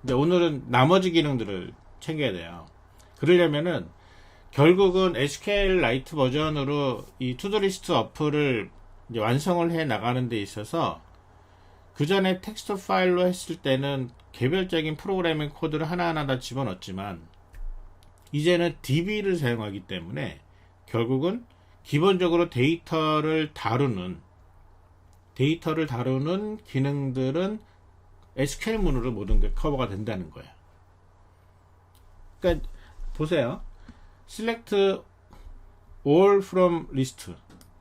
근데 오늘은 나머지 기능들을 챙겨야 돼요. 그러려면은 결국은 SQLite 버전으로 이 투두리스트 어플을 이제 완성을 해 나가는 데 있어서 그 전에 텍스트 파일로 했을 때는 개별적인 프로그래밍 코드를 하나하나 다 집어넣었지만 이제는 DB를 사용하기 때문에 결국은 기본적으로 데이터를 다루는 기능들은 SQL문으로 모든 게 커버가 된다는 거예요. 그러니까 보세요. select all from list.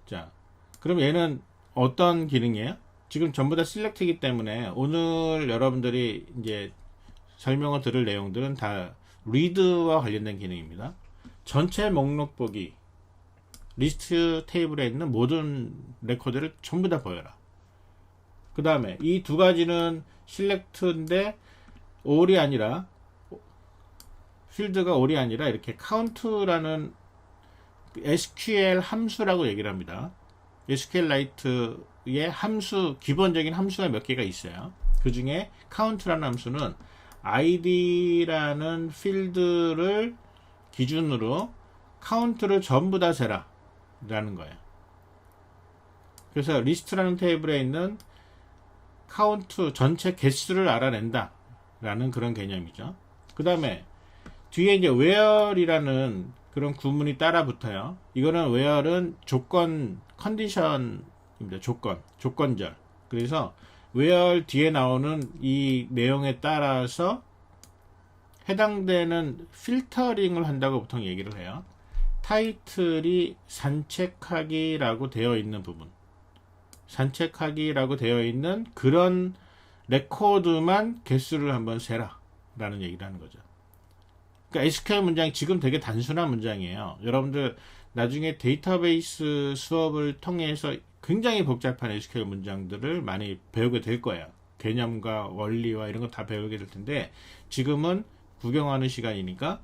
자, 그럼 얘는 어떤 기능이에요? 지금 전부 다 select이기 때문에 오늘 여러분들이 이제 설명을 들을 내용들은 다 read와 관련된 기능입니다. 전체 목록 보기, 리스트 테이블에 있는 모든 레코드를 전부 다 보여라. 그 다음에 이 두 가지는 select인데 all이 아니라 필드가 all이 아니라 이렇게 count라는 SQL 함수라고 얘기를 합니다. SQLite의 함수, 기본적인 함수가 몇 개가 있어요. 그 중에 count라는 함수는 id라는 필드를 기준으로 count를 전부 다 세라 라는 거예요. 그래서 리스트라는 테이블에 있는 count 전체 개수를 알아낸다 라는 그런 개념이죠. 그 다음에 뒤에 이제 where이라는 그런 구문이 따라 붙어요. 이거는 where은 조건, 컨디션입니다. 조건절. 그래서 where 뒤에 나오는 이 내용에 따라서 해당되는 필터링을 한다고 보통 얘기를 해요. 타이틀이 산책하기라고 되어 있는 부분, 산책하기라고 되어 있는 그런 레코드만 개수를 한번 세라 라는 얘기를 하는 거죠. 그러니까 SQL 문장이 지금 되게 단순한 문장이에요. 여러분들 나중에 데이터베이스 수업을 통해서 굉장히 복잡한 SQL 문장들을 많이 배우게 될 거예요. 개념과 원리와 이런 거 다 배우게 될 텐데 지금은 구경하는 시간이니까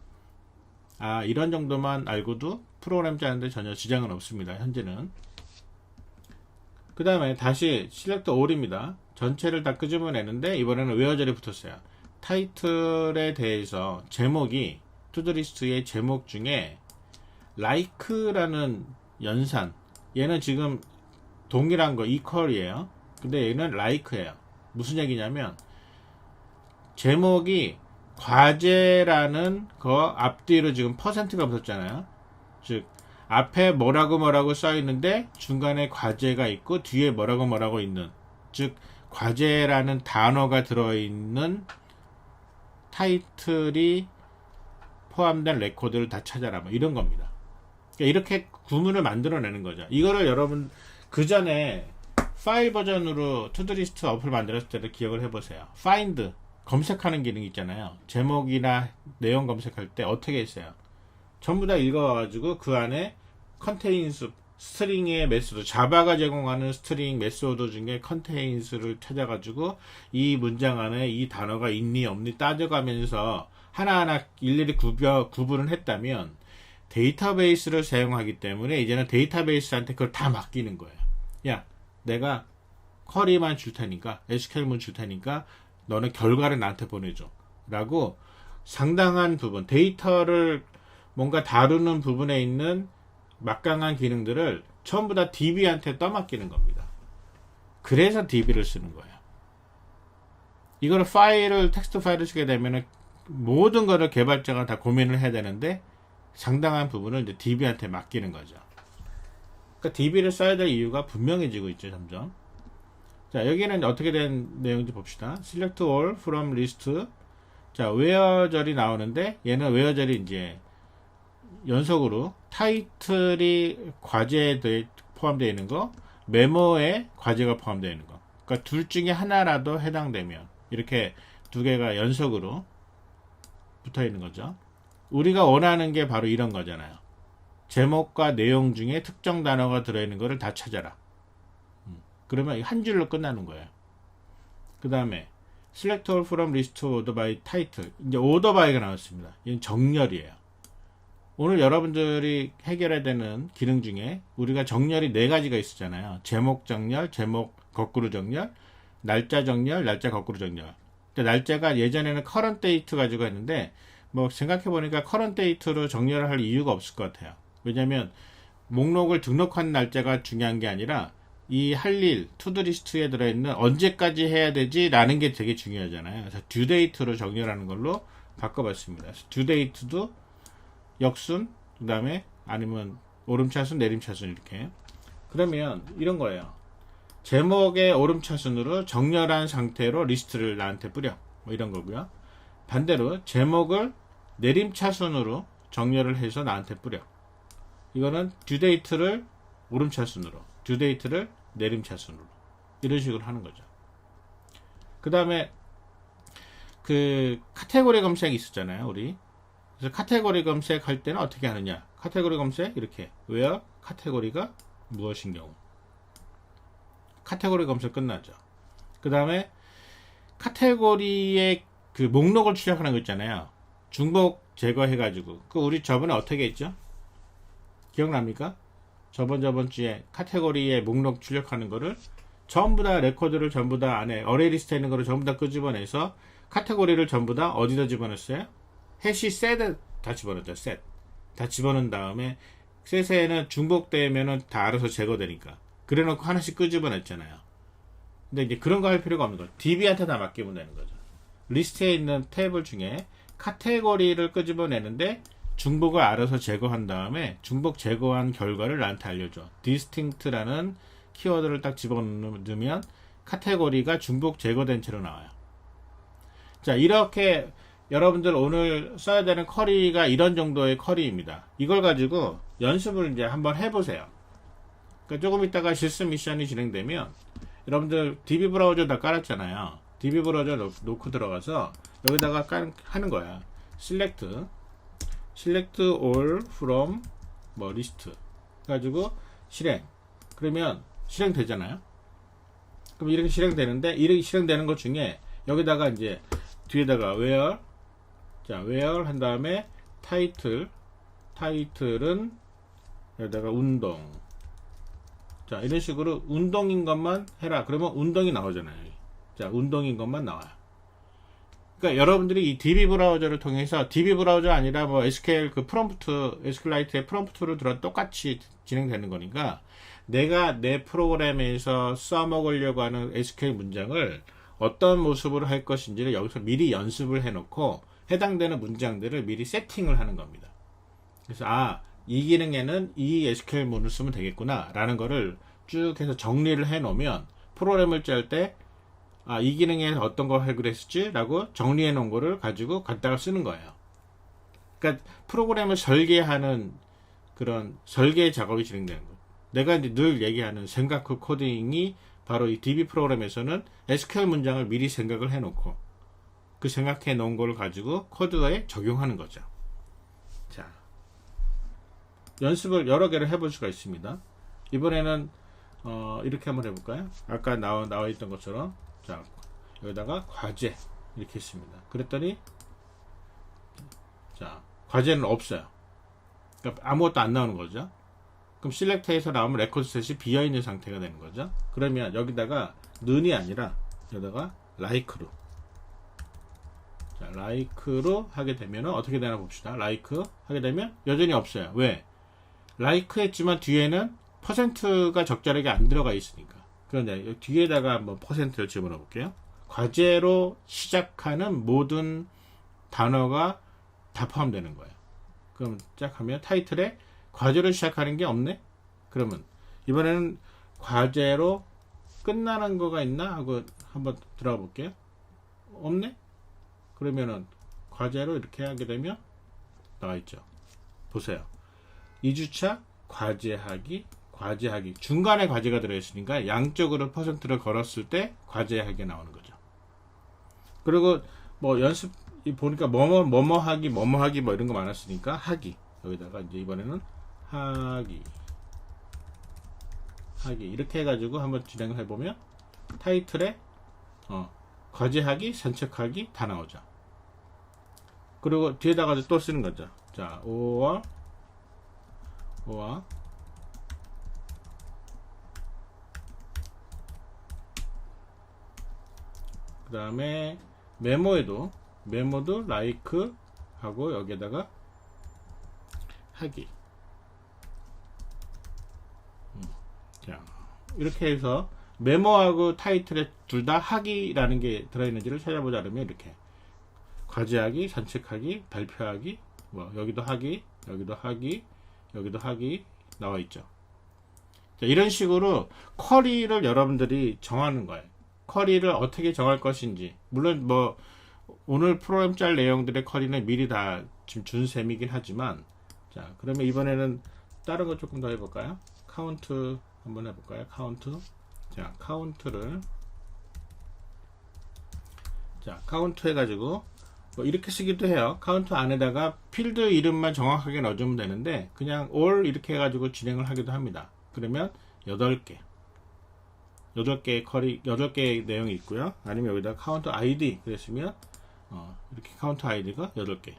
이런 정도만 알고도 프로그램 짜는데 전혀 지장은 없습니다. 현재는. 그 다음에 다시 select all입니다. 전체를 다 끄집어내는데 이번에는 where절이 붙었어요. 타이틀에 대해서 제목이 투두리스트의 제목 중에 like라는 연산, 얘는 지금 동일한 거 equal이에요. 근데 얘는 like예요. 무슨 얘기냐면 제목이 과제라는 거 앞뒤로 지금 퍼센트가 붙었잖아요. 즉 앞에 뭐라고 써 있는데 중간에 과제가 있고 뒤에 뭐라고 있는, 즉 과제라는 단어가 들어있는 타이틀이 포함된 레코드를 다 찾아라, 뭐 이런 겁니다. 그러니까 이렇게 구문을 만들어내는 거죠. 이거를 여러분 그 전에 파일 버전으로 투두리스트 어플 만들었을 때를 기억을 해보세요. find 검색하는 기능 있잖아요. 제목이나 내용 검색할 때 어떻게 했어요? 전부 다 읽어가지고 그 안에 contains 스트링의 메소드, 자바가 제공하는 스트링 메소드 중에 contains를 찾아가지고 이 문장 안에 이 단어가 있니 없니 따져가면서 하나하나 일일이 구분을 했다면 데이터베이스를 사용하기 때문에 이제는 데이터베이스한테 그걸 다 맡기는 거예요. 야, 내가 쿼리만 줄 테니까, SQL문 줄 테니까 너는 결과를 나한테 보내줘 라고 상당한 부분, 데이터를 뭔가 다루는 부분에 있는 막강한 기능들을 전부 다 DB한테 떠맡기는 겁니다. 그래서 DB를 쓰는 거예요. 이거를 텍스트 파일을 쓰게 되면 모든 거를 개발자가 다 고민을 해야 되는데 상당한 부분을 이제 DB한테 맡기는 거죠. 그러니까 DB를 써야 될 이유가 분명해지고 있죠, 점점. 자, 여기는 어떻게 된 내용인지 봅시다. select all from list. 자, where절이 나오는데 얘는 where절이 이제 연속으로 타이틀이 과제에 포함되어 있는 거, 메모에 과제가 포함되어 있는 거. 그러니까 둘 중에 하나라도 해당되면 이렇게 두 개가 연속으로 붙어 있는 거죠. 우리가 원하는 게 바로 이런 거잖아요. 제목과 내용 중에 특정 단어가 들어있는 거를 다 찾아라. 그러면 한 줄로 끝나는 거예요. 그 다음에 select all from list order by title. 이제 order by가 나왔습니다. 이건 정렬이에요. 오늘 여러분들이 해결해야 되는 기능 중에 우리가 정렬이 4가지가 있었잖아요. 제목 정렬, 제목 거꾸로 정렬, 날짜 정렬, 날짜 거꾸로 정렬. 근데 날짜가 예전에는 current date 가지고 했는데 뭐 생각해보니까 current date로 정렬을 할 이유가 없을 것 같아요. 왜냐면 목록을 등록한 날짜가 중요한 게 아니라 이 할 일, 투두리스트에 들어있는 언제까지 해야 되지? 라는 게 되게 중요하잖아요. 그래서 듀데이트로 정렬하는 걸로 바꿔봤습니다. 듀데이트도 역순, 그 다음에 아니면 오름차순, 내림차순 이렇게. 그러면 이런 거예요. 제목의 오름차순으로 정렬한 상태로 리스트를 나한테 뿌려. 뭐 이런 거고요. 반대로 제목을 내림차순으로 정렬을 해서 나한테 뿌려. 이거는 듀데이트를 오름차순으로, 듀데이트를 내림차순으로 이런 식으로 하는 거죠. 그 다음에 그 카테고리 검색이 있었잖아요, 우리. 그래서 카테고리 검색할 때는 어떻게 하느냐? 카테고리 검색 이렇게 where 카테고리가 무엇인 경우. 카테고리 검색 끝나죠. 그 다음에 카테고리의 그 목록을 출력하는 거 있잖아요. 중복 제거해가지고 그 우리 저번에 어떻게 했죠? 기억납니까? 저번 주에 카테고리의 목록 출력하는 거를 전부 다 레코드를 전부 다 안에 어레이 리스트에 있는 거를 전부 다 끄집어내서 카테고리를 전부 다 어디다 집어넣었어요? 해시 셋에 다 집어넣었죠. 셋. 다 집어넣은 다음에 셋에는 중복되면은 다 알아서 제거되니까. 그래놓고 하나씩 끄집어냈잖아요. 근데 이제 그런 거 할 필요가 없는 거죠. DB한테 다 맡기면 되는 거죠. 리스트에 있는 테이블 중에 카테고리를 끄집어내는데 중복을 알아서 제거한 다음에 중복 제거한 결과를 나한테 알려줘. distinct라는 키워드를 딱 집어넣으면 카테고리가 중복 제거된 채로 나와요. 자, 이렇게 여러분들 오늘 써야 되는 쿼리가 이런 정도의 쿼리입니다. 이걸 가지고 연습을 이제 한번 해보세요. 그러니까 조금 있다가 실습 미션이 진행되면 여러분들 DB 브라우저 다 깔았잖아요. DB 브라우저 놓고 들어가서 여기다가 하는 거야. select all from 뭐 list 가지고 실행. 그러면 실행되잖아요. 그럼 이렇게 실행되는데 이렇게 실행되는 것 중에 여기다가 이제 뒤에다가 where 자 where 한 다음에 title은 여기다가 운동. 자 이런 식으로 운동인 것만 해라. 그러면 운동이 나오잖아요. 자 운동인 것만 나와요. 그러니까 여러분들이 이 DB 브라우저를 통해서 DB 브라우저 아니라 뭐 SQL 그 프롬프트 SQLite의 프롬프트를 들어 똑같이 진행되는 거니까 내가 내 프로그램에서 써먹으려고 하는 SQL 문장을 어떤 모습으로 할 것인지를 여기서 미리 연습을 해놓고 해당되는 문장들을 미리 세팅을 하는 겁니다. 그래서 이 기능에는 이 SQL 문을 쓰면 되겠구나 라는 거를 쭉 해서 정리를 해 놓으면 프로그램을 짤 때 이 기능에 어떤 걸 하기로 했었지? 라고 정리해 놓은 거를 가지고 갖다가 쓰는 거예요. 그러니까 프로그램을 설계하는 그런 설계 작업이 진행되는 거예요. 내가 이제 늘 얘기하는 생각 후 코딩이 바로 이 DB 프로그램에서는 SQL 문장을 미리 생각을 해 놓고 그 생각해 놓은 걸 가지고 코드에 적용하는 거죠. 자, 연습을 여러 개를 해볼 수가 있습니다. 이번에는 이렇게 한번 해볼까요? 아까 나와 있던 것처럼 자 여기다가 과제 이렇게 했습니다. 그랬더니 자 과제는 없어요. 그러니까 아무것도 안 나오는 거죠. 그럼 셀렉트에서 나오면 레코드셋이 비어있는 상태가 되는 거죠. 그러면 여기다가 는이 아니라 여기다가 like로 자 like로 하게 되면 어떻게 되나 봅시다. like 하게 되면 여전히 없어요. 왜? like 했지만 뒤에는 퍼센트가 적절하게 안 들어가 있으니까. 그런데 뒤에다가 한번 퍼센트를 집어넣어 볼게요. 과제로 시작하는 모든 단어가 다 포함되는 거예요. 그럼 쫙 하면 타이틀에 과제로 시작하는 게 없네? 그러면 이번에는 과제로 끝나는 거가 있나? 하고 한번 들어가 볼게요. 없네? 그러면은 과제로 이렇게 하게 되면 나와 있죠. 보세요. 2주차 과제하기 중간에 과제가 들어있으니까 양쪽으로 퍼센트를 걸었을 때 과제하기 나오는 거죠. 그리고 뭐 연습 보니까 뭐뭐 하기 뭐 이런 거 많았으니까 하기 여기다가 이제 이번에는 하기 이렇게 해가지고 한번 진행을 해보면 타이틀에 과제하기 산책하기 다 나오죠. 그리고 뒤에다가 또 쓰는 거죠. 자 or 그 다음에 메모도 like 하고 여기에다가 하기. 자, 이렇게 해서 메모하고 타이틀에 둘 다 하기라는 게 들어있는지를 찾아보자 그러면 이렇게 과제하기, 산책하기, 발표하기, 뭐 여기도 하기, 여기도 하기, 여기도 하기 나와 있죠. 자, 이런 식으로 쿼리를 여러분들이 정하는 거예요. 쿼리를 어떻게 정할 것인지. 물론 뭐 오늘 프로그램 짤 내용들의 쿼리는 미리 다 지금 준 셈이긴 하지만, 자, 그러면 이번에는 다른 거 조금 더 해볼까요? 카운트 한번 해볼까요? 카운트. 자, 카운트 해가지고 뭐 이렇게 쓰기도 해요. 카운트 안에다가 필드 이름만 정확하게 넣어주면 되는데 그냥 all 이렇게 해가지고 진행을 하기도 합니다. 그러면 8개의 쿼리, 8개의 내용이 있고요. 아니면 여기다 카운트 ID 그랬으면 이렇게 카운트 ID가 8개.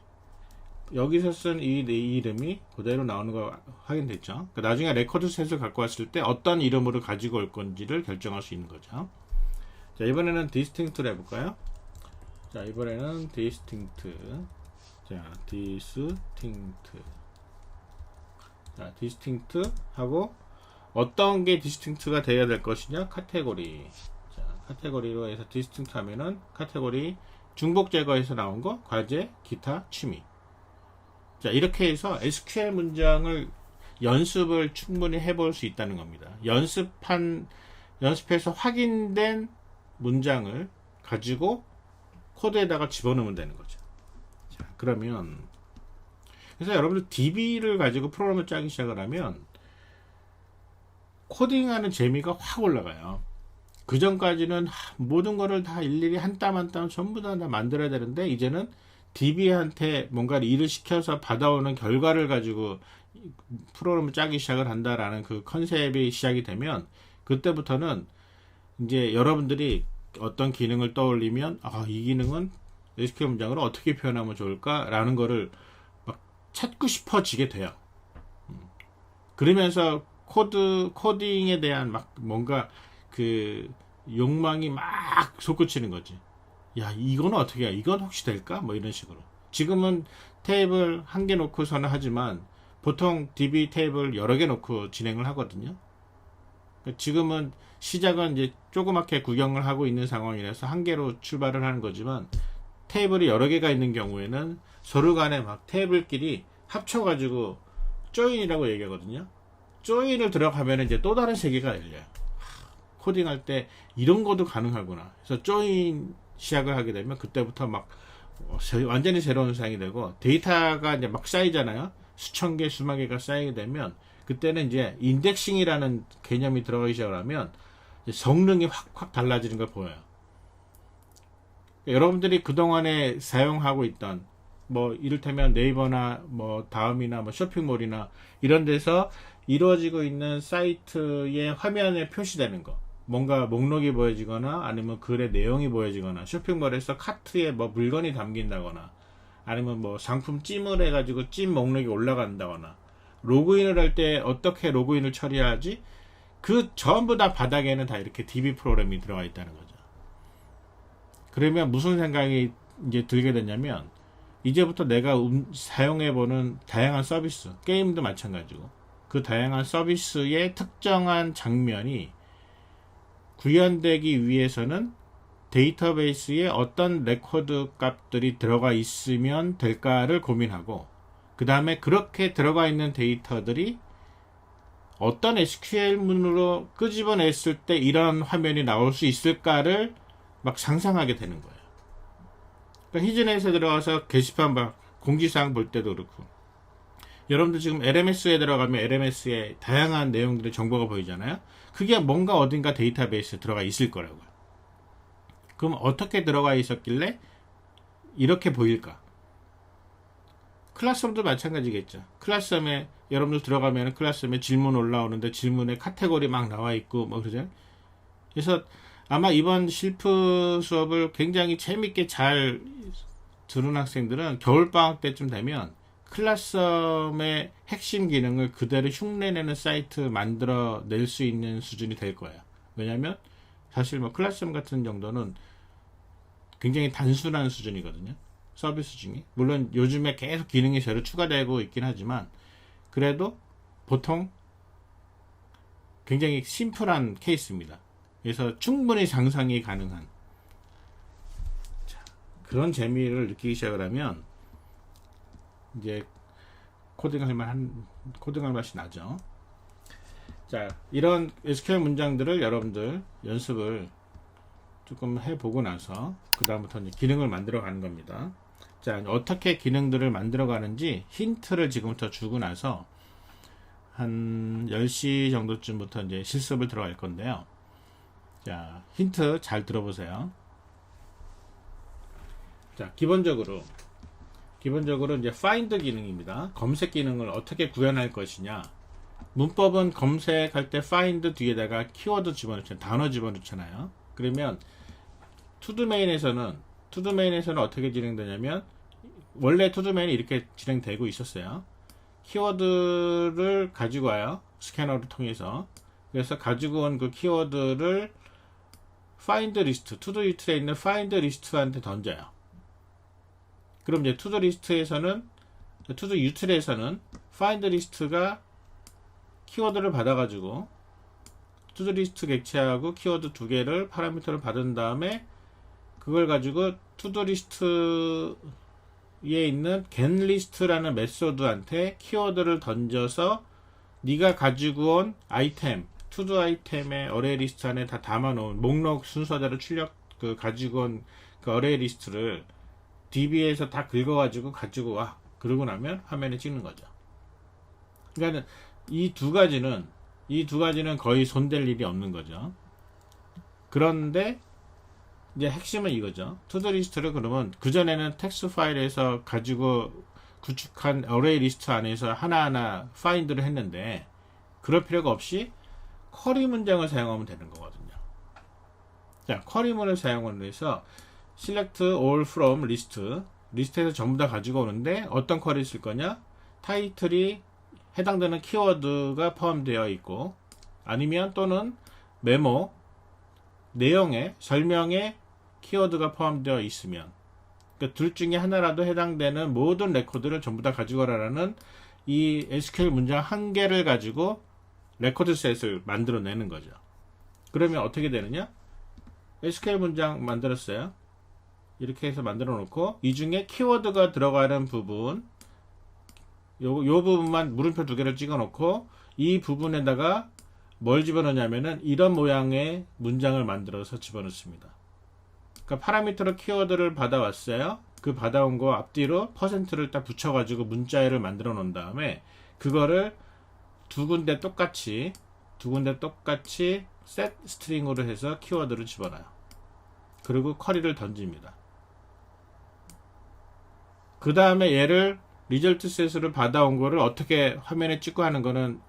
여기서 쓴 이 이름이 그대로 나오는 거 확인됐죠. 그러니까 나중에 레코드 셋을 갖고 왔을 때 어떤 이름으로 가지고 올 건지를 결정할 수 있는 거죠. 자, 이번에는 디스팅트를 해볼까요? 자, 이번에는 디스팅트. 자, 디스팅트 하고 어떤 게 디스팅트가 돼야 될 것이냐? 카테고리. 자, 카테고리로 해서 디스팅트 하면은 카테고리 중복 제거에서 나온 거, 과제, 기타, 취미. 자, 이렇게 해서 SQL 문장을 연습을 충분히 해볼 수 있다는 겁니다. 연습해서 확인된 문장을 가지고 코드에다가 집어넣으면 되는 거죠. 자, 그러면 그래서 여러분들 DB를 가지고 프로그램을 짜기 시작을 하면 코딩하는 재미가 확 올라가요. 그 전까지는 모든 거를 다 일일이 한 땀 한 땀 전부 다 만들어야 되는데 이제는 DB한테 뭔가를 일을 시켜서 받아오는 결과를 가지고 프로그램을 짜기 시작을 한다라는 그 컨셉이 시작이 되면 그때부터는 이제 여러분들이 어떤 기능을 떠올리면 이 기능은 SQL 문장으로 어떻게 표현하면 좋을까라는 거를 막 찾고 싶어지게 돼요. 그러면서 코딩에 대한 막 뭔가 그 욕망이 막 솟구치는 거지. 야, 이거는 어떻게 해? 이건 혹시 될까? 뭐 이런 식으로. 지금은 테이블 한 개 놓고서는 하지만 보통 DB 테이블 여러 개 놓고 진행을 하거든요. 지금은 시작은 이제 조그맣게 구경을 하고 있는 상황이라서 한 개로 출발을 하는 거지만 테이블이 여러 개가 있는 경우에는 서로 간에 막 테이블끼리 합쳐가지고 조인이라고 얘기하거든요. 조인을 들어가면 이제 또 다른 세계가 열려요. 코딩할 때 이런 것도 가능하구나. 그래서 조인 시작을 하게 되면 그때부터 막 완전히 새로운 세상이 되고 데이터가 이제 막 쌓이잖아요. 수천 개, 수만 개가 쌓이게 되면 그때는 이제 인덱싱이라는 개념이 들어가기 시작을 하면 성능이 확 달라지는 걸 보여요. 여러분들이 그동안에 사용하고 있던 뭐 이를테면 네이버나 뭐 다음이나 뭐 쇼핑몰이나 이런 데서 이루어지고 있는 사이트의 화면에 표시되는 거, 뭔가 목록이 보여지거나 아니면 글의 내용이 보여지거나 쇼핑몰에서 카트에 뭐 물건이 담긴다거나 아니면 뭐 상품 찜을 해가지고 찜 목록이 올라간다거나 로그인을 할 때 어떻게 로그인을 처리하지, 그 전부 다 바닥에는 다 이렇게 DB 프로그램이 들어가 있다는 거죠. 그러면 무슨 생각이 이제 들게 되냐면 이제부터 내가 사용해보는 다양한 서비스, 게임도 마찬가지고 그 다양한 서비스의 특정한 장면이 구현되기 위해서는 데이터베이스에 어떤 레코드 값들이 들어가 있으면 될까를 고민하고 그 다음에 그렇게 들어가 있는 데이터들이 어떤 SQL 문으로 끄집어냈을 때 이런 화면이 나올 수 있을까를 막 상상하게 되는 거예요. 그러니까 히즈넷에 들어가서 게시판 막 공지사항 볼 때도 그렇고 여러분들 지금 LMS에 들어가면 LMS에 다양한 내용들의 정보가 보이잖아요. 그게 뭔가 어딘가 데이터베이스에 들어가 있을 거라고요. 그럼 어떻게 들어가 있었길래 이렇게 보일까? 클래스룸도 마찬가지겠죠. 클래스룸에 여러분들 들어가면 클래스룸에 질문 올라오는데 질문에 카테고리 막 나와 있고 뭐 그러죠. 그래서 아마 이번 실프 수업을 굉장히 재밌게 잘 들은 학생들은 겨울방학 때쯤 되면 클래스룸의 핵심 기능을 그대로 흉내내는 사이트 만들어 낼 수 있는 수준이 될 거예요. 왜냐면 사실 뭐 클래스룸 같은 정도는 굉장히 단순한 수준이거든요. 서비스 중에. 물론 요즘에 계속 기능이 새로 추가되고 있긴 하지만 그래도 보통 굉장히 심플한 케이스입니다. 그래서 충분히 상상이 가능한 그런 재미를 느끼기 시작을 하면 이제 코딩할 맛이 나죠. 자, 이런 SQL 문장들을 여러분들 연습을 조금 해보고 나서 그 다음부터 이제 기능을 만들어 가는 겁니다. 자, 어떻게 기능들을 만들어 가는지 힌트를 지금부터 주고 나서 한 10시 정도쯤부터 이제 실습을 들어갈 건데요. 자, 힌트 잘 들어보세요. 자, 기본적으로 이제 find 기능입니다. 검색 기능을 어떻게 구현할 것이냐. 문법은 검색할 때 find 뒤에다가 키워드 집어넣잖아요. 단어 집어넣잖아요. 그러면 투드메인에서는 어떻게 진행되냐면 원래 투드메인이 이렇게 진행되고 있었어요. 키워드를 가지고 와요. 스캐너를 통해서. 그래서 가지고 온 그 키워드를 find list, 투두 리스트에 있는 find list한테 던져요. 그럼 이제 투두 유틸에서는 find list가 키워드를 받아가지고 투두 리스트 객체하고 키워드 두 개를 파라미터를 받은 다음에 그걸 가지고 투두 리스트에 있는 getList라는 메소드한테 키워드를 던져서 네가 가지고 온 아이템, 투두 아이템의 어레이 리스트 안에 다 담아놓은 목록 순서대로 가지고 온 그 어레이 리스트를 DB에서 다 긁어가지고 가지고 와. 그러고 나면 화면에 찍는 거죠. 그러니까 이 두 가지는 거의 손댈 일이 없는 거죠. 그런데 이제 핵심은 이거죠. 투두 리스트를 그러면 그전에는 텍스트 파일에서 가지고 구축한 어레이 리스트 안에서 하나하나 파인드를 했는데 그럴 필요가 없이 쿼리 문장을 사용하면 되는 거거든요. 자, 쿼리문을 사용을 해서 select all from list, 리스트에서 전부 다 가지고 오는데 어떤 쿼리를 쓸 거냐? 타이틀이 해당되는 키워드가 포함되어 있고 아니면 또는 메모 내용에 설명에 키워드가 포함되어 있으면 그러니까 둘 중에 하나라도 해당되는 모든 레코드를 전부 다 가지고 와라라는 이 SQL 문장 한 개를 가지고 레코드 셋을 만들어내는 거죠. 그러면 어떻게 되느냐? SQL 문장 만들었어요. 이렇게 해서 만들어 놓고 이 중에 키워드가 들어가는 부분 요 부분만 물음표 두 개를 찍어 놓고 이 부분에다가 뭘 집어넣냐면은 이런 모양의 문장을 만들어서 집어넣습니다. 그러니까 파라미터로 키워드를 받아왔어요. 그 받아온 거 앞뒤로 퍼센트를 딱 붙여가지고 문자열을 만들어 놓은 다음에 그거를 두 군데 똑같이 셋 스트링으로 해서 키워드를 집어넣어요. 그리고 쿼리를 던집니다. 그 다음에 얘를 리절트 셋으로 받아온 거를 어떻게 화면에 찍고 하는 거는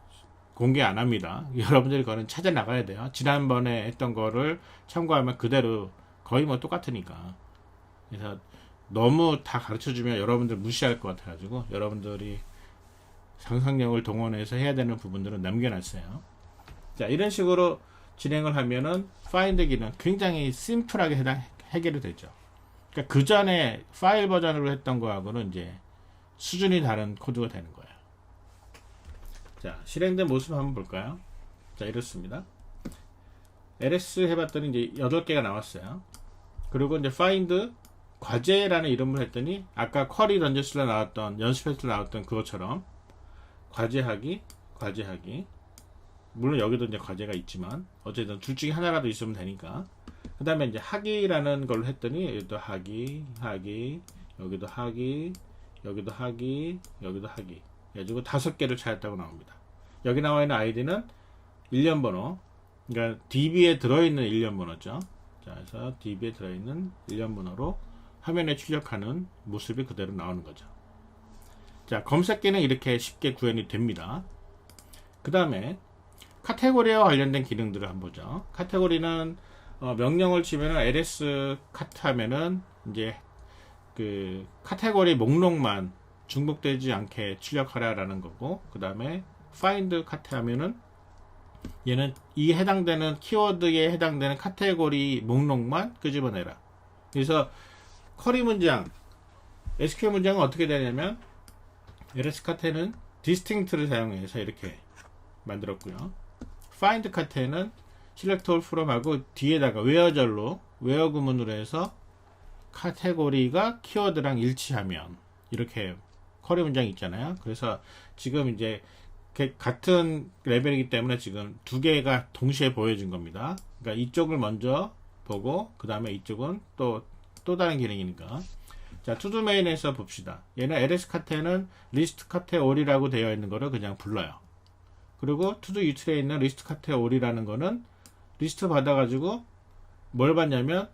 공개 안 합니다. 여러분들이 그거는 찾아 나가야 돼요. 지난번에 했던 거를 참고하면 그대로 거의 뭐 똑같으니까. 그래서 너무 다 가르쳐 주면 여러분들 무시할 것 같아가지고 여러분들이 상상력을 동원해서 해야 되는 부분들은 남겨놨어요. 자, 이런 식으로 진행을 하면은 find 기능 굉장히 심플하게 해결이 되죠. 그러니까 그 전에 파일 버전으로 했던 거하고는 이제 수준이 다른 코드가 되는 거예요. 자, 실행된 모습 한번 볼까요? 자, 이렇습니다. ls 해봤더니 이제 8개가 나왔어요. 그리고 이제 find 과제라는 이름을 했더니 아까 쿼리 던졌을 때 나왔던 연습했을 때 나왔던 그것처럼 과제하기 물론 여기도 이제 과제가 있지만 어쨌든 둘 중에 하나라도 있으면 되니까 그 다음에 이제 하기라는 걸 했더니 여기도 하기 여기도 하기 그래가지고 5개를 찾았다고 나옵니다. 여기 나와 있는 아이디는 일련 번호 그러니까 DB에 들어있는 일련 번호죠. 자, 그래서 DB에 들어있는 일련 번호로 화면에 출력하는 모습이 그대로 나오는 거죠. 자, 검색기는 이렇게 쉽게 구현이 됩니다. 그 다음에 카테고리와 관련된 기능들을 한번 보죠. 카테고리는 명령을 치면은 ls 카트 하면은 이제 그 카테고리 목록만 중복되지 않게 출력하라라는 거고, 그 다음에 find 카트 하면은 얘는 이 해당되는 키워드에 해당되는 카테고리 목록만 끄집어내라. 그래서 쿼리 문장, SQL 문장은 어떻게 되냐면 ls 카테는 distinct를 사용해서 이렇게 만들었고요. find 카테는 select all from하고 뒤에다가 where절로 where 구문으로 해서 카테고리가 키워드랑 일치하면 이렇게 쿼리 문장이 있잖아요. 그래서 지금 이제 같은 레벨이기 때문에 지금 두 개가 동시에 보여진 겁니다. 그러니까 이쪽을 먼저 보고 그 다음에 이쪽은 또 다른 기능이니까. 자, 투두 메인에서 봅시다. 얘는 ls 카테는 리스트 카테 all이라고 되어 있는 거를 그냥 불러요. 그리고 투두 유틸에 있는 리스트 카테 all이라는 거는 리스트 받아가지고 뭘 받냐면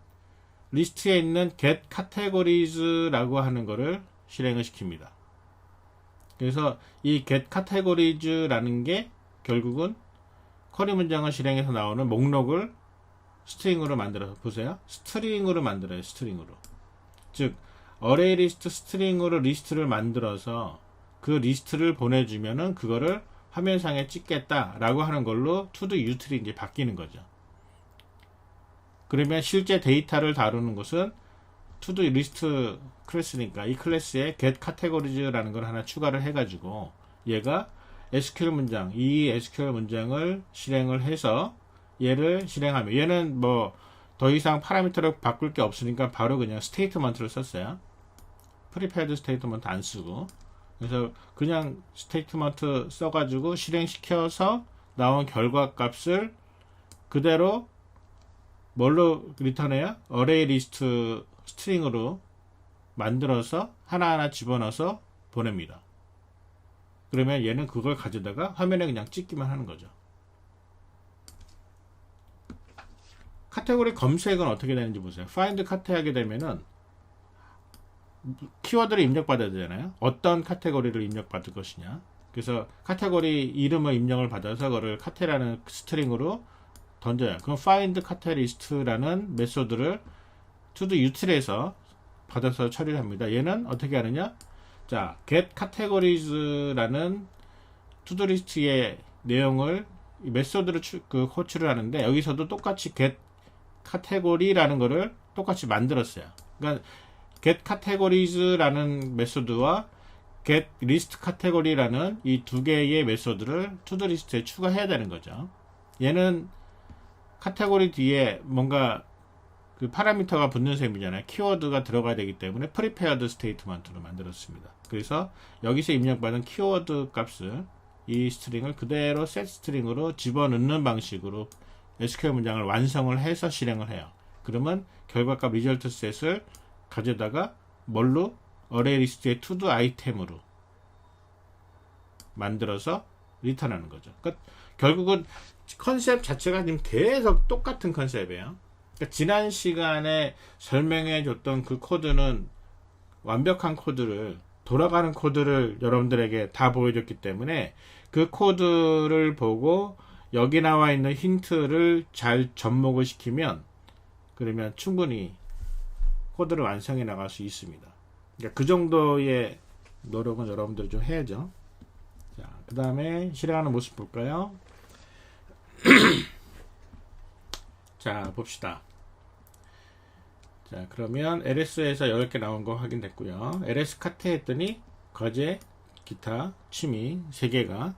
리스트에 있는 get categories라고 하는 거를 실행을 시킵니다. 그래서 이 get categories라는 게 결국은 쿼리 문장을 실행해서 나오는 목록을 스트링으로 만들어서 보세요. 스트링으로 만들어요. 스트링으로. 즉 어레이 리스트 스트링으로 리스트를 만들어서 그 리스트를 보내주면은 그거를 화면상에 찍겠다라고 하는 걸로 투두 유틸이 이제 바뀌는 거죠. 그러면 실제 데이터를 다루는 것은 투두 리스트 클래스니까 이 클래스에 get categories라는 걸 하나 추가를 해가지고 얘가 SQL 문장, 이 SQL 문장을 실행을 해서 얘를 실행하면 얘는 뭐 더 이상 파라미터를 바꿀 게 없으니까 바로 그냥 스테이트먼트를 썼어요. 프리페어드 스테이트먼트 안 쓰고 그래서 그냥 스테이트먼트 써가지고 실행시켜서 나온 결과 값을 그대로 뭘로 리턴해요? 어레이 리스트 스트링으로 만들어서 하나하나 집어넣어서 보냅니다. 그러면 얘는 그걸 가져다가 화면에 그냥 찍기만 하는 거죠. 카테고리 검색은 어떻게 되는지 보세요. find 카테 하게 되면은 키워드를 입력받아야 되잖아요. 어떤 카테고리를 입력받을 것이냐. 그래서 카테고리 이름을 입력을 받아서 그거를 카테라는 스트링으로 던져요. 그럼 find 카테리스트라는 메소드를 투두 유틸에서 받아서 처리를 합니다. 얘는 어떻게 하느냐? 자, get categories라는 투두 리스트의 내용을 메소드를 호출을 하는데 여기서도 똑같이 get category라는 거를 똑같이 만들었어요. 그러니까 get categories라는 메소드와 get list category라는 이 두 개의 메소드를 투두 리스트에 추가해야 되는 거죠. 얘는 카테고리 뒤에 뭔가 그 파라미터가 붙는 셈이잖아요. 키워드가 들어가야 되기 때문에 prepared statement로 만들었습니다. 그래서 여기서 입력받은 키워드 값을 이 스트링을 그대로 set 스트링으로 집어넣는 방식으로 SQL 문장을 완성을 해서 실행을 해요. 그러면 결과값 result set을 가져다가 뭘로? 어레이 리스트의 to-do 아이템으로 만들어서 리턴하는 거죠. 그러니까 결국은 컨셉 자체가 지금 계속 똑같은 컨셉이에요. 그러니까 지난 시간에 설명해 줬던 그 코드는 완벽한 코드를 돌아가는 코드를 여러분들에게 다 보여줬기 때문에 그 코드를 보고 여기 나와 있는 힌트를 잘 접목을 시키면 그러면 충분히 코드를 완성해 나갈 수 있습니다. 그러니까 그 정도의 노력은 여러분들이 좀 해야죠. 자, 그 다음에 실행하는 모습 볼까요? 자, 봅시다. 자, 그러면 LS에서 10개 나온 거 확인됐고요. LS 카테 했더니 거제, 기타, 취미 3개가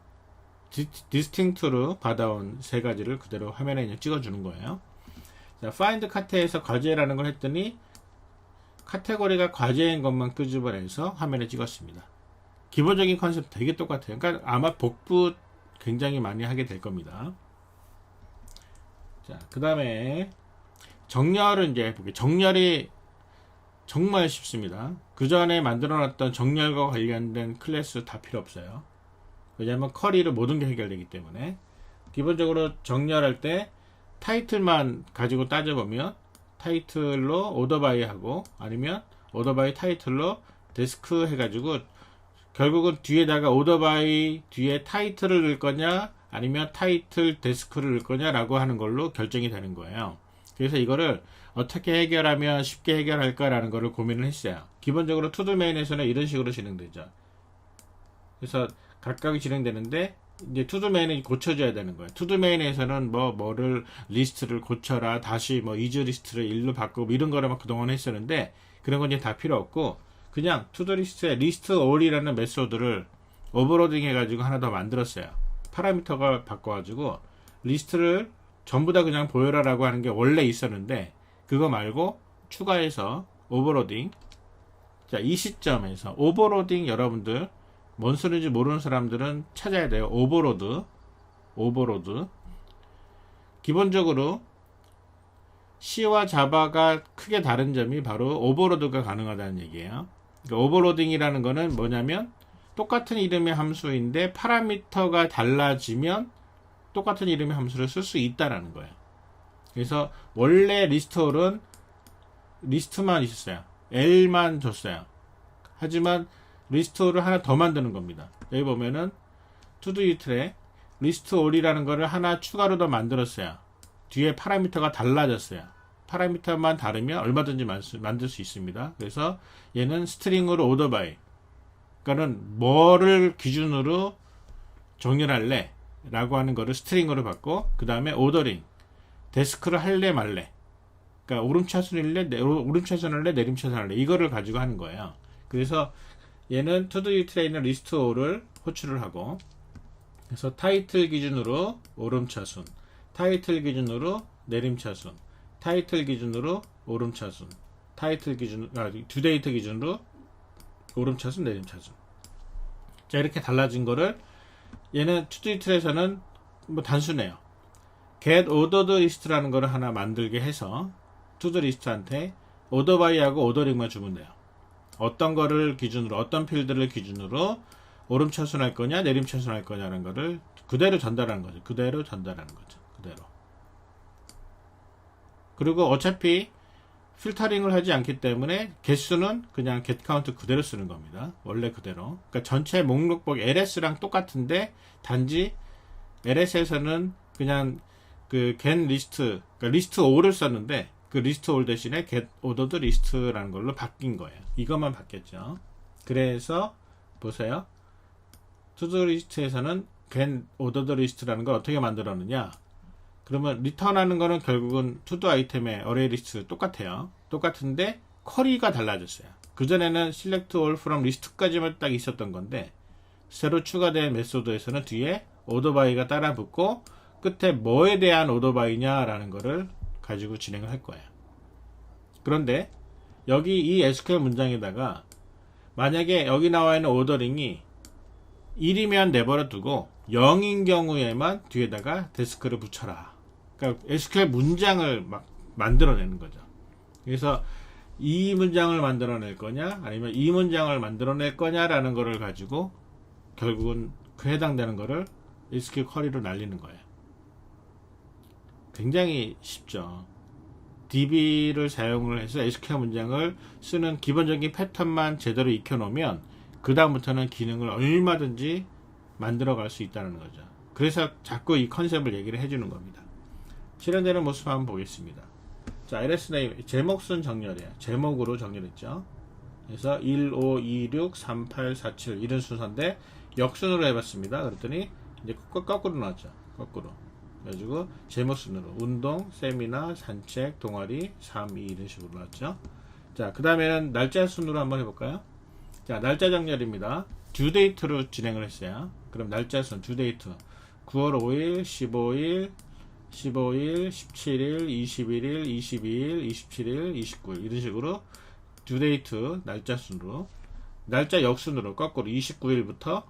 디스팅트로 받아온 3가지를 그대로 화면에 그냥 찍어주는 거예요. 자, find 카테에서 과제라는 걸 했더니 카테고리가 과제인 것만 끄집어내서 화면에 찍었습니다. 기본적인 컨셉 되게 똑같아요. 그러니까 아마 복부 굉장히 많이 하게 될 겁니다. 자, 그 다음에 정렬을 이제 해볼게요. 정렬이 정말 쉽습니다. 그 전에 만들어 놨던 정렬과 관련된 클래스 다 필요 없어요. 왜냐하면 쿼리로 모든 게 해결되기 때문에. 기본적으로 정렬할 때 타이틀만 가지고 따져보면 타이틀로 오더바이 하고 아니면 오더바이 타이틀로 데스크 해가지고 결국은 뒤에다가 오더바이 뒤에 타이틀을 넣을 거냐 아니면 타이틀 데스크를 넣을 거냐 라고 하는 걸로 결정이 되는 거예요. 그래서 이거를 어떻게 해결하면 쉽게 해결할까 라는 거를 고민을 했어요. 기본적으로 투두 메인에서는 이런 식으로 진행되죠. 그래서 각각이 진행되는데 이제 투두 메인은 고쳐줘야 되는 거예요. 투두 메인에서는 뭐를 리스트를 고쳐라, 다시 뭐 이즈 리스트를 일로 바꾸고 이런 거를 막 그동안 했었는데 그런 건 이제 다 필요 없고 그냥 투두 리스트에 리스트 올이라는 메소드를 오버로딩 해가지고 하나 더 만들었어요. 파라미터가 바꿔가지고 리스트를 전부 다 그냥 보여라라고 하는 게 원래 있었는데 그거 말고 추가해서 오버로딩. 자, 이 시점에서 오버로딩 여러분들 뭔 소리인지 모르는 사람들은 찾아야 돼요. 오버로드. 기본적으로 C와 자바가 크게 다른 점이 바로 오버로드가 가능하다는 얘기예요. 그러니까 오버로딩이라는 거는 뭐냐면 똑같은 이름의 함수인데 파라미터가 달라지면 똑같은 이름의 함수를 쓸 수 있다라는 거예요. 그래서 원래 리스트홀은 리스트만 있었어요. L만 줬어요. 하지만 리스트홀을 하나 더 만드는 겁니다. 여기 보면은 투두이틀에 리스트홀이라는 거를 하나 추가로 더 만들었어요. 뒤에 파라미터가 달라졌어요. 파라미터만 다르면 얼마든지 만들 수 있습니다. 그래서 얘는 스트링으로 오더 바이, 그러니까는 뭐를 기준으로 정렬할래 라고 하는 거를 스트링으로 받고 그 다음에 오더링, 데스크를 할래 말래, 그러니까 오름차순일래, 오름차순 할래, 내림차순 할래, 이거를 가지고 하는 거예요. 그래서 얘는 투두이틀에 있는 리스트홀을 호출을 하고, 그래서 타이틀 기준으로 오름차순, 타이틀 기준으로 내림차순, 타이틀 기준으로 오름차순, 타이틀 기준, 듀데이트 기준으로 오름차순, 내림차순. 자, 이렇게 달라진 거를 얘는 투두이틀에서는 뭐 단순해요. get ordered list라는 거를 하나 만들게 해서 투두 리스트한테 오더 바이하고 오더링만 주면 돼요. 어떤 거를 기준으로, 어떤 필드를 기준으로 오름차순할 거냐, 내림차순할 거냐라는 거를 그대로 전달하는 거죠. 그대로. 그리고 어차피 필터링을 하지 않기 때문에 개수는 그냥 get count 그대로 쓰는 겁니다. 원래 그대로. 그러니까 전체 목록복 LS랑 똑같은데 단지 LS에서는 그냥 그 get list, 그러니까 list all을 썼는데 그 list all 대신에 get ordered list라는 걸로 바뀐 거예요. 이것만 바뀌었죠. 그래서 보세요. to-do 리스트에서는 get ordered list라는 걸 어떻게 만들었느냐? 그러면 리턴하는 거는 결국은 to-do 아이템의 array 리스트 똑같아요. 똑같은데 쿼리가 달라졌어요. 그전에는 select all from list까지만 딱 있었던 건데 새로 추가된 메소드에서는 뒤에 order by가 따라 붙고 끝에 뭐에 대한 order by냐라는 거를 가지고 진행을 할 거예요. 그런데 여기 이 SQL 문장에다가 만약에 여기 나와 있는 오더링이 1이면 내버려 두고 0인 경우에만 뒤에다가 데스크를 붙여라. 그러니까 SQL 문장을 막 만들어내는 거죠. 그래서 이 문장을 만들어낼 거냐 아니면 이 문장을 만들어낼 거냐라는 거를 가지고 결국은 그 해당되는 거를 SQL 쿼리로 날리는 거예요. 굉장히 쉽죠. DB를 사용을 해서 SQL 문장을 쓰는 기본적인 패턴만 제대로 익혀놓으면 그 다음부터는 기능을 얼마든지 만들어갈 수 있다는 거죠. 그래서 자꾸 이 컨셉을 얘기를 해주는 겁니다. 실현되는 모습 한번 보겠습니다. 자, LS네임 제목 순 정렬이에요. 제목으로 정렬했죠. 그래서 1526 3847 이런 순서인데 역순으로 해봤습니다. 그랬더니 이제 거꾸로 나왔죠. 거꾸로. 그래가지고 제목 순으로 운동, 세미나, 산책, 동아리, 3, 2 이런 식으로 나왔죠. 자, 그 다음에는 날짜 순으로 한번 해볼까요? 자, 날짜 정렬입니다. 듀데이트로 진행을 했어요. 그럼 날짜 순 듀데이트 9월 5일, 15일, 17일, 21일, 22일, 27일, 29일 이런 식으로 듀데이트 날짜 순으로, 날짜 역순으로 거꾸로 29일부터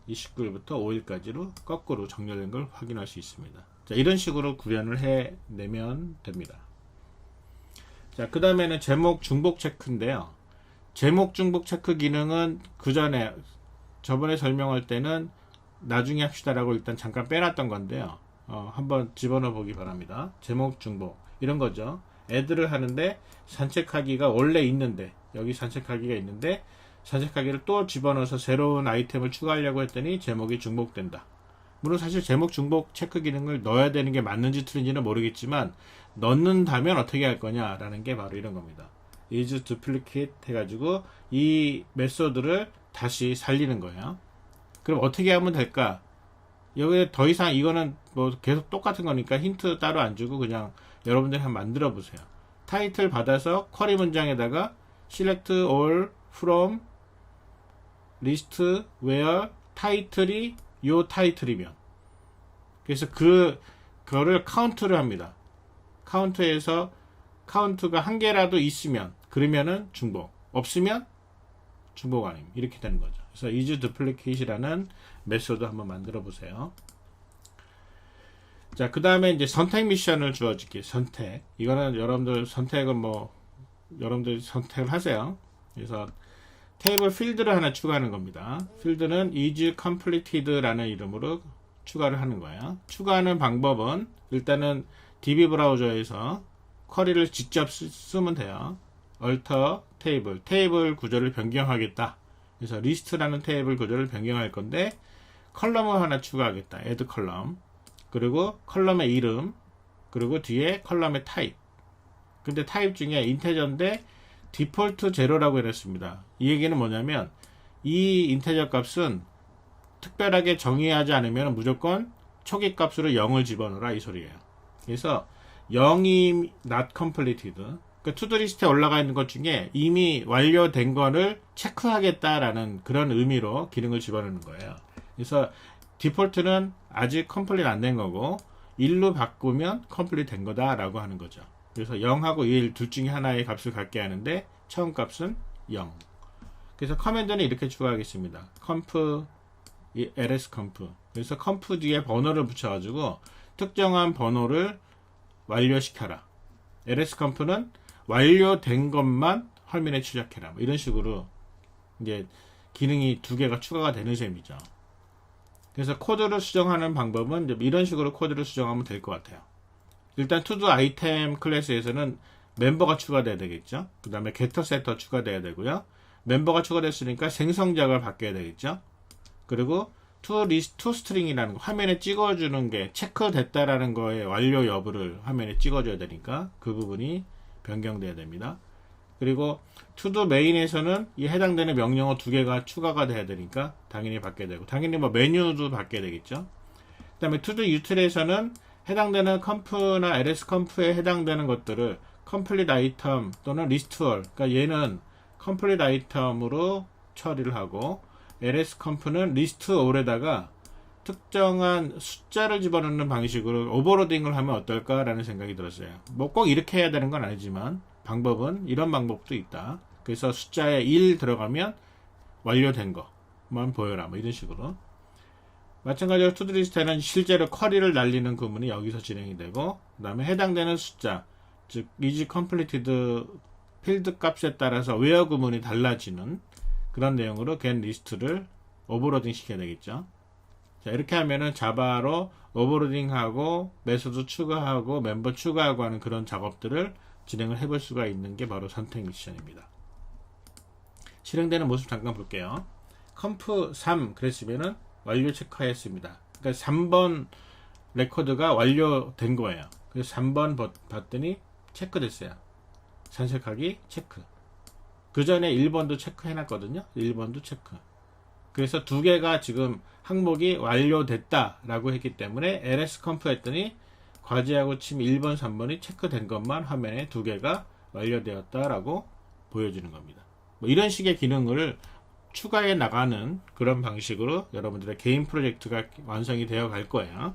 5일까지로 거꾸로 정렬된 걸 확인할 수 있습니다. 자, 이런 식으로 구현을 해내면 됩니다. 자, 그 다음에는 제목 중복 체크인데요. 제목 중복 체크 기능은 그 전에 저번에 설명할 때는 나중에 합시다라고 일단 잠깐 빼놨던 건데요. 한번 집어넣어 보기 바랍니다. 제목 중복 이런 거죠. 애들을 하는데 산책하기가 원래 있는데 여기 산책하기가 있는데 산책하기를 또 집어넣어서 새로운 아이템을 추가하려고 했더니 제목이 중복된다. 물론 사실 제목 중복 체크 기능을 넣어야 되는 게 맞는지 틀린지는 모르겠지만 넣는다면 어떻게 할 거냐라는 게 바로 이런 겁니다. is duplicate 해가지고 이 메소드를 다시 살리는 거예요. 그럼 어떻게 하면 될까? 여기에 더 이상 이거는 뭐 계속 똑같은 거니까 힌트 따로 안 주고 그냥 여러분들이 한번 만들어 보세요. 타이틀 받아서 쿼리 문장에다가 select all from list where 타이틀이 요 타이틀이면, 그래서 그거를 카운트를 합니다. 카운트에서 카운트가 한 개라도 있으면 그러면은 중복, 없으면 중복 아님, 이렇게 되는 거죠. 그래서 is duplicate이라는 메소드 한번 만들어 보세요. 자, 그 다음에 이제 선택 미션을 주어질게요. 선택. 이거는 여러분들 선택은 뭐 여러분들 선택을 하세요. 그래서 테이블 필드를 하나 추가하는 겁니다. 필드는 is completed라는 이름으로 추가를 하는 거예요. 추가하는 방법은 일단은 DB 브라우저에서 쿼리를 직접 쓰면 돼요. alter 테이블, 테이블 구조를 변경하겠다. 그래서 리스트라는 테이블 구조를 변경할 건데 컬럼을 하나 추가하겠다. add 컬럼. 그리고 컬럼의 이름, 그리고 뒤에 컬럼의 타입. 근데 타입 중에 인테저인데 디폴트 제로라고 해놨습니다. 이 얘기는 뭐냐면 이 인테저 값은 특별하게 정의하지 않으면 무조건 초기 값으로 0을 집어넣으라, 이 소리예요. 그래서 0이 not completed, 그러니까 투두 리스트에 올라가 있는 것 중에 이미 완료된 거를 체크하겠다라는 그런 의미로 기능을 집어넣는 거예요. 그래서 디폴트는 아직 컴플릿 안 된 거고 1로 바꾸면 컴플릿 된 거다 라고 하는 거죠. 그래서 0하고 1 둘 중에 하나의 값을 갖게 하는데 처음 값은 0. 그래서 커맨드는 이렇게 추가하겠습니다. conf ls conf. 그래서 conf 뒤에 번호를 붙여가지고 특정한 번호를 완료시켜라. ls conf는 완료된 것만 화면에 추적해라. 뭐 이런 식으로 이제 기능이 두 개가 추가가 되는 셈이죠. 그래서 코드를 수정하는 방법은 이제 이런 식으로 코드를 수정하면 될 것 같아요. 일단 투두 아이템 클래스에서는 멤버가 추가돼야 되겠죠. 그 다음에 getter setter 추가돼야 되고요. 멤버가 추가됐으니까 생성작을 바뀌어야 되겠죠. 그리고 to string이라는 거, 화면에 찍어주는 게 체크됐다라는 거의 완료 여부를 화면에 찍어줘야 되니까 그 부분이 변경돼야 됩니다. 그리고 to main에서는 이 해당되는 명령어 두 개가 추가가 돼야 되니까 당연히 바뀌어야 되고, 당연히 뭐 메뉴도 바뀌어야 되겠죠. 그 다음에 to util에서는 해당되는 comp나 ls comp에 해당되는 것들을 complete item 또는 list all, 그러니까 얘는 complete item으로 처리를 하고 ls comp는 list all에다가 특정한 숫자를 집어넣는 방식으로 오버로딩을 하면 어떨까라는 생각이 들었어요. 뭐 꼭 이렇게 해야 되는 건 아니지만 방법은 이런 방법도 있다. 그래서 숫자에 1 들어가면 완료된 것만 보여라, 뭐 이런 식으로. 마찬가지로 투두리스트에는 실제로 쿼리를 날리는 구문이 여기서 진행이 되고, 그 다음에 해당되는 숫자, 즉 is completed 필드 값에 따라서 where 구문이 달라지는 그런 내용으로 get 리스트를 오버로딩 시켜야 되겠죠. 자, 이렇게 하면은 자바로 오버로딩하고 메소드 추가하고 멤버 추가하고 하는 그런 작업들을 진행을 해볼 수가 있는 게 바로 선택 미션입니다. 실행되는 모습 잠깐 볼게요. conf 3 그랬으면은 완료 체크하였습니다. 그러니까 3번 레코드가 완료된 거예요. 그래서 3번 봤더니 체크됐어요. 산책하기 체크. 그 전에 1번도 체크해놨거든요. 1번도 체크. 그래서 두 개가 지금 항목이 완료됐다라고 했기 때문에 ls-conf 했더니 과제하고 치면 1번, 3번이 체크된 것만 화면에 두 개가 완료되었다라고 보여주는 겁니다. 뭐 이런 식의 기능을 추가해 나가는 그런 방식으로 여러분들의 개인 프로젝트가 완성이 되어 갈 거예요.